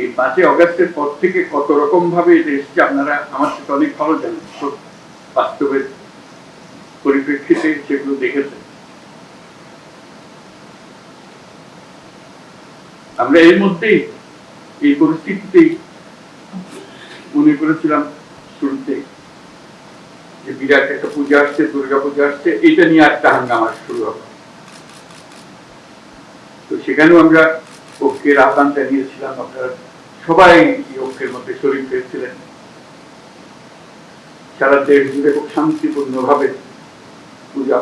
এই 5ই অগাস্টের পর থেকে কত রকম ভাবে এটা এসছে আপনারা আমার সাথে অনেক ভালো জানেন, বাস্তবের পরিপ্রেক্ষিতে সেগুলো দেখেছেন। আমরা এর মধ্যেই এই পরিস্থিতিতেই মনে করেছিলাম শুরুতে যে বিরাট একটা পূজা আসছে, দুর্গা পূজা আসছে, এটা নিয়ে একটা হাঙ্গামা শুরু হবে। তো সেখানেও আমরা ঐক্যের আহ্বান জানিয়েছিলাম, আপনারা সবাই এই ঐক্যের মধ্যে শরীক হয়েছিলেন। সারা দেশ জুড়ে খুব শান্তিপূর্ণ ভাবে পূজা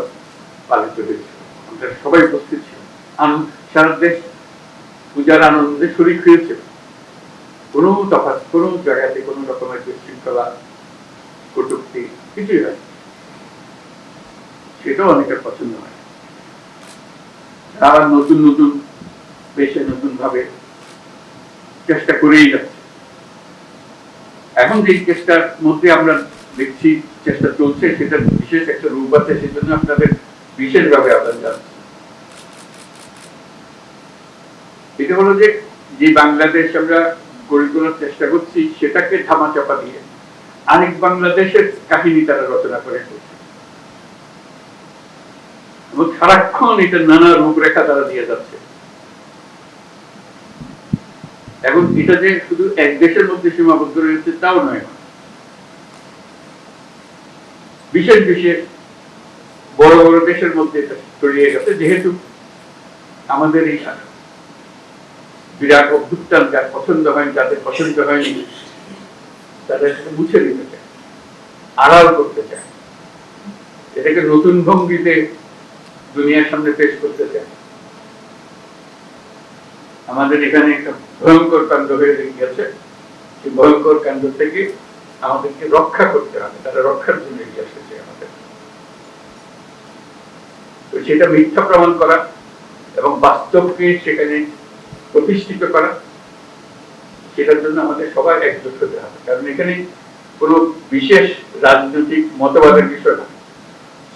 পালিত হয়েছিল, আমরা সবাই উপস্থিত ছিলাম, সারা দেশ পূজার আনন্দে শরীক হয়েছিল। কোনো তফাৎ, কোনো জায়গাতে কোনো রকমের বিশৃঙ্খলা, কটূক্তি কিছুই হয়, সেটাও অনেকের পছন্দ হয়। তারা নতুন নতুন বেশে নতুন ভাবে চেষ্টা করেই যাচ্ছে। এখন যে চেষ্টার মধ্যে আমরা দেখছি চেষ্টা চলছে, সেটার বিশেষ একটা রূপ আছে, সেজন্য আপনাদের বিশেষভাবে আহ্বান জানাচ্ছি। এটা হলো যে যে বাংলাদেশ আমরা গড়ে তোলার চেষ্টা করছি, সেটাকে ধামাচাপা দিয়ে আরেক বাংলাদেশের কাহিনী তারা রচনা করে করছে এবং সারাক্ষণ এটা নানা রূপরেখা তারা দিয়ে যাচ্ছে। এখন এটা যে শুধু এক দেশের মধ্যে সীমাবদ্ধ রয়েছে তাও নয়, বিশেষ বিশেষ বড় বড় দেশের মধ্যে এটা ছড়িয়ে গেছে, যেহেতু আমাদের এই বিরাট অভ্যুত্থান যার পছন্দ হয়নি, যাদের পছন্দ হয়নি, তাদের সেটা মুছে দিতে চায়, আড়াল করতে চায়, এটাকে নতুন ভঙ্গিতে দুনিয়ার সামনে পেশ করতে চায়। আমাদের এখানে একটা ভয়ঙ্কর কাণ্ড হয়ে গেছে, সেই ভয়ঙ্কর কাণ্ড থেকে আমাদেরকে রক্ষা করতে হবে, তারা রক্ষার জন্য এগিয়ে এসেছে আমাদের। তো সেটা মিথ্যা প্রমাণ করা এবং বাস্তবকে সেখানে প্রতিষ্ঠিত করা, সেটার জন্য আমাদের সবাই একজোট হতে হবে। কারণ এখানে কোনো বিশেষ রাজনৈতিক মতবাদের বিষয় না,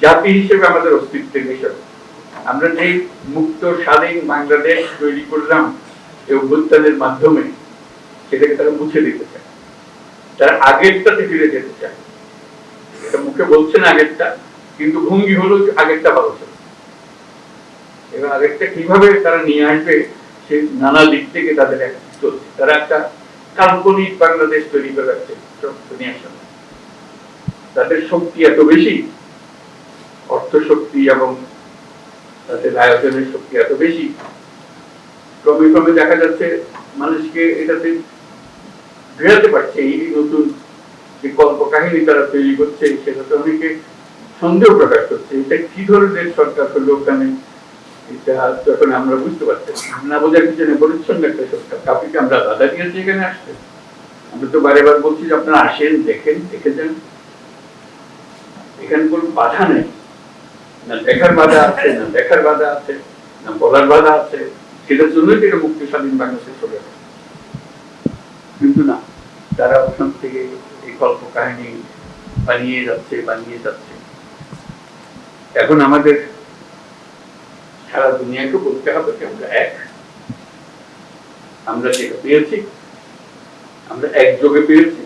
জাতি হিসেবে আমাদের অস্তিত্বের বিষয়। আমরা যে মুক্ত স্বাধীন বাংলাদেশ তৈরি করলাম এই অভ্যুত্থানের মাধ্যমে, সেটাকে তারা মুছে দিতে চায়, তারা আগেরটাতে ফিরে যেতে চায়। এটা মুখে বলছেন আগেরটা, কিন্তু ভঙ্গি হলো আগেরটা ভালো ছিল। এবং আগেরটা কিভাবে তারা নিয়ে আসবে সে নানা দিক থেকে তাদের চলছে। তারা একটা কাল্পনিক বাংলাদেশ তৈরি করে রাখছে দুনিয়ার সামনে। তাদের শক্তি এত বেশি, অর্থ শক্তি এবং তাদের আয়োজনের শক্তি এত বেশি, ক্রমে ক্রমে দেখা যাচ্ছে মানুষকে এটাতে ঘেরাতে পারছে। এই নতুন যে কল্প কাহিনী তারা তৈরি করছে, সেটাতে অনেকে সন্দেহ প্রকাশ করছে, এটা কি ধরনের সরকার হলো ওখানে। এটা যখন আমরা বুঝতে পারছি না, বোঝার পিছনে পরিচ্ছন্ন একটা সরকার, কাউকে আমরা বাধা দিয়েছি এখানে আসতে? আমরা তো বারে বার বলছি যে আপনারা আসেন, দেখেন, দেখে যান। এখানে কোনো বাধা নেই, না দেখার বাধা আছে, না দেখার বাধা আছে, না বলার বাধা আছে। সেটার জন্যই এটা মুক্তি স্বাধীন বাংলাদেশে চলে যায়। কিন্তু না, তারা ওখান থেকে এই গল্প কাহিনী বানিয়ে যাচ্ছে, বানিয়ে যাচ্ছে। এখন আমাদের সারা দুনিয়াকে বলতে হবে যে আমরা এক, আমরা যেটা পেয়েছি আমরা একযোগে পেয়েছি,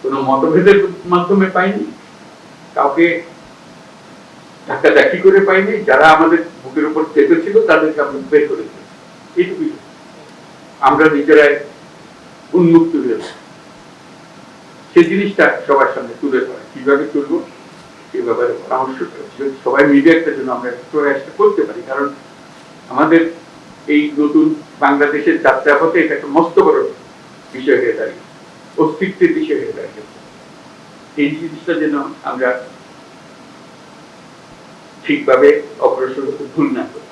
কোন মতভেদের মাধ্যমে পাইনি, কাউকে ধাক্কা ধাক্কি করে পাইনি। যারা আমাদের বুকের উপর চেপেছিল তাদেরকে আমরা বের করে দিয়েছি, এইটুকুই। আমরা নিজেরাই উন্মুক্ত হয়েছি। সেই জিনিসটা সবার সামনে তুলে ধরে, কিভাবে তুলবো সে ব্যাপারে পরামর্শ করেছি। সবাই মিলে একটা জন্য আমরা প্রয়াসটা করতে পারি, কারণ আমাদের এই নতুন বাংলাদেশের যাত্রাপথে এটা একটা মস্ত বড় বিষয় হয়ে দাঁড়িয়ে, অস্তিত্বের বিষয় হয়ে দাঁড়িয়ে। এই জিনিসটা যেন আমরা ঠিকভাবে অগ্রসর হতে ভুল না করি,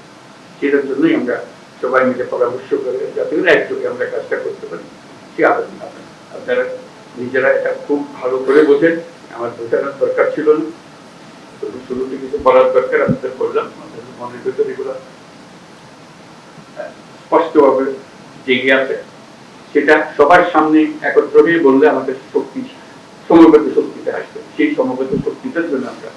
সেটার জন্যই আমরা সবাই মিলে পরামর্শ করে যাতে করে একযোগে আমরা কাজটা করতে পারি, সে আবেদন। আপনারা নিজেরা এটা খুব ভালো করে বোঝেন, আমার বোঝানোর দরকার ছিল না, শুরুতে কিছু বলার দরকার আপনাদের করলাম। আমাদের মনের ভেতর এগুলো স্পষ্টভাবে জেগে আছে, সেটা সবার সামনে একত্র হয়ে বললে আমাদের শক্তি, সমবেত শক্তিতে আসবে। সেই সমবেত শক্তিটার জন্য আমরা